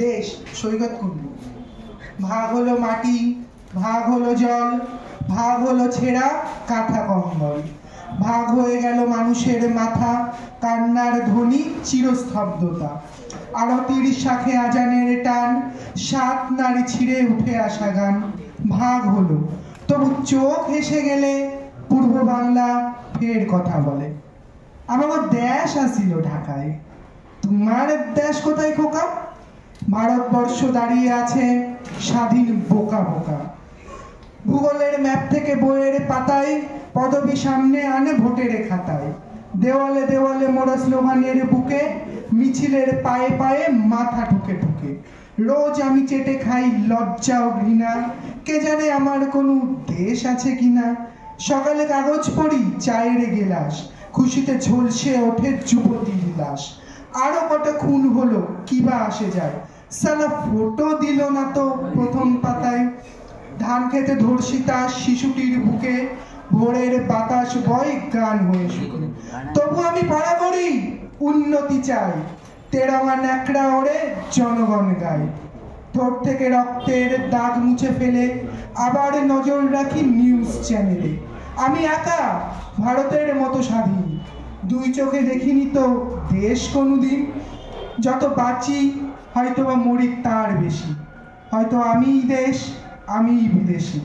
দেশ সৈকত কুণ্ডু। ভাগ হলো মাটি, ভাগ হলো জল, ভাগ হলো ছেঁড়া কাঁথা কম্বল, ভাগ হয়ে গেল মানুষের মাথা, কান্নার ধ্বনি চিরস্তব্ধতা, আরতির শাখে আজানের টান, সাত নারী ছিঁড়ে উঠে আসা গান। ভাগ হলো, তবু চোখ হেসে গেলে পূর্ব বাংলা ফের কথা বলে। আমার দেশ আসিল ঢাকায়, তোমার দেশ কোথায় খোকা? ভারতবর্ষ দাঁড়িয়ে আছে স্বাধীন বোকা বোকা। ভূগোলের ম্যাপ থেকে বইয়ের পাতায় পদবী সামনে আনে ভোটের খাতায়। দেওয়ালে দেওয়ালে মোড়া স্লোগানের বুকে, মিছিলের পায়ে পায়ে মাথা ঠুকে ঠুকে। রোজ আমি চেটে খাই লজ্জা ও ঘৃণা, কে জানে আমার কোনো দেশ আছে কিনা। সকালে কাগজ পড়ি চায়ের গেলাস, খুশিতে ঝলসে ওঠে যুবতীর লাশ। আরো কটা খুন হলো কিবা আসে যায়, সালা ফটো দিল না তো প্রথম পাতায়। ধান খেতে ধর্ষিতা শিশুটির বুকে, ভোরের বাতাস বয় গান হয়ে শুকে। তবু আমি পড়া করি, উন্নতি চাই, তেরঙা ন্যাকড়া ওড়ে জনগণ গায়। ঠোঁট থেকে রক্তের দাগ মুছে ফেলে আবার নজর রাখি নিউজ চ্যানেলে। আমি একা ভারতের মতো স্বাধীন, দুই চোখে দেখিনি তো দেশ কোনোদিন। যত বাঁচি হয়তো বা মরি তার বেশি, হয়তো আমিই দেশ, আমিই বিদেশি।